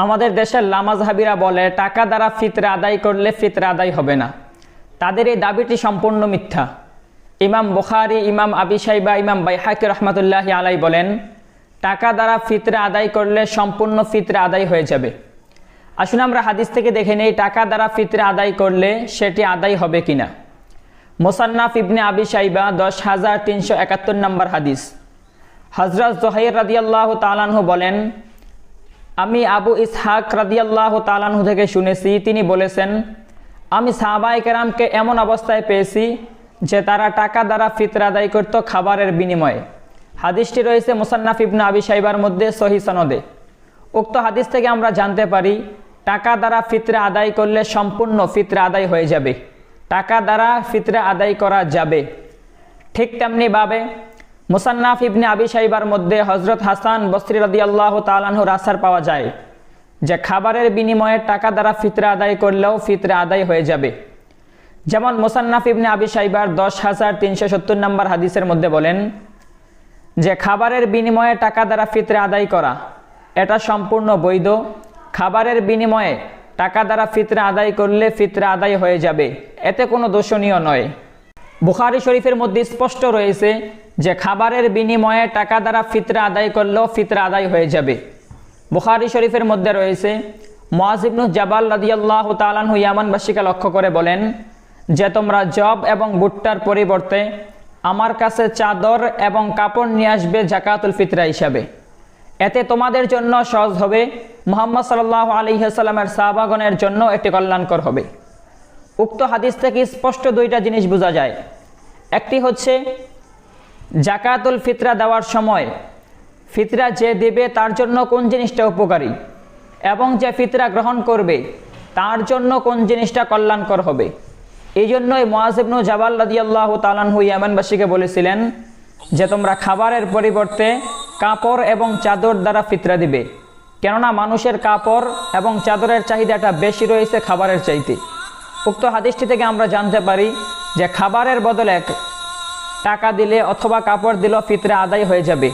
আমাদের দেশের লামাজহাবিরা বলে টাকা দ্বারা ফিতরা আদায় করলে ফিতরা আদায় হবে না। তাদের এই দাবিটি সম্পূর্ণ মিথ্যা। ইমাম বুখারী, ইমাম আবি শাইবা, ইমাম বাইহাকি রহমাতুল্লাহি আলাই বলেন টাকা দ্বারা ফিতরা আদায় করলে সম্পূর্ণ ফিতরা আদায় হয়ে যাবে। আসুন আমরা হাদিস থেকে দেখে নেই টাকা দ্বারা ফিতরা আদায় করলে সেটি আদায় হবে কিনা। মুসান্নাফ ইবনে আবি শাইবা 10,371 নম্বর হাদিস। হযরত যুহাইর রাদিয়াল্লাহু তাআলা আনহু বলেন, আমি আবু ইসহাক রাদিয়াল্লাহু তাআলা আনহু থেকে শুনেছি, তিনি বলেছেন, আমি সাহাবায়ে কেরামকে এমন অবস্থায় পেয়েছি যে তারা টাকা দ্বারা ফিতরা আদায় করত খাবারের বিনিময়ে। হাদিসটি রয়েছে মুসান্নাফ ইবনে আবি শাইবার মধ্যে সহিহ সনদে। উক্ত হাদিস থেকে আমরা জানতে পারি টাকা দ্বারা ফিতরা আদায় করলে সম্পূর্ণ ফিতরা আদায় হয়ে যাবে, টাকা দ্বারা ফিতরা আদায় করা যাবে। ঠিক তেমনিভাবে মুসান্নাফ ইবনে আবি শাইবার মধ্যে হযরত হাসান বসরি রাদিয়াল্লাহু তাআলা আনহুর আসার পাওয়া যায় যে খাবারের বিনিময়ে টাকা দ্বারা ফিতরা আদায় করলেও ফিতরা আদায় হয়ে যাবে। যেমন মুসান্নাফ ইবনে আবি শাইবার 10,370 নম্বর হাদিসের মধ্যে বলেন যে খাবারের বিনিময়ে টাকা দ্বারা ফিতরা আদায় করা এটা সম্পূর্ণ বৈধ। খাবারের বিনিময়ে টাকা দ্বারা ফিতরা আদায় করলে ফিতরা আদায় হয়ে যাবে, এতে কোনো দোষণীয় নয়। বুখারী শরীফের মধ্যে স্পষ্ট রয়েছে যে খাবারের বিনিময়ে টাকা দ্বারা ফিতরা আদায় করলেও ফিতরা আদায় হয়ে যাবে। বুখারী শরীফের মধ্যে রয়েছে মুআয ইবনে জাবাল রাদিয়াল্লাহু তাআলা আনহু ইয়ামানবাসীকে লক্ষ্য করে বলেন যে তোমরা জব এবং ভুট্টার পরিবর্তে আমার কাছে চাদর এবং কাপড় নিয়ে আসবে যাকাতুল ফিতরা হিসাবে, এতে তোমাদের জন্য সহজ হবে, মুহাম্মদ সাল্লাল্লাহু আলাইহি ওয়াসাল্লামের সাহাবাগণের জন্য এটি কল্যাণকর হবে। উক্ত হাদিস থেকে স্পষ্ট দুইটা জিনিস বোঝা যায়। একটি হচ্ছে যাকাতুল ফিতরা দেওয়ার সময় ফিতরা যে দেবে তার জন্য কোন জিনিসটা উপকারী এবং যে ফিতরা গ্রহণ করবে তার জন্য কোন জিনিসটা কল্যাণকর হবে। এই জন্যই মুআয ইবনে জাবাল রাদিয়াল্লাহু তাআলা আনহু ইয়ামানবাসীকে বলেছিলেন যে তোমরা খাবারের পরিবর্তে কাপড় এবং চাদর দ্বারা ফিতরা দিবে, কেননা মানুষের কাপড় এবং চাদরের চাহিদাটা বেশি রয়েছে খাবারের চাইতে। উক্ত হাদিসটি থেকে আমরা জানতে পারি যে খাবারের বদলে টাকা দিলে অথবা কাপড় দিলেও ফিতরা আদায় হয়ে যাবে।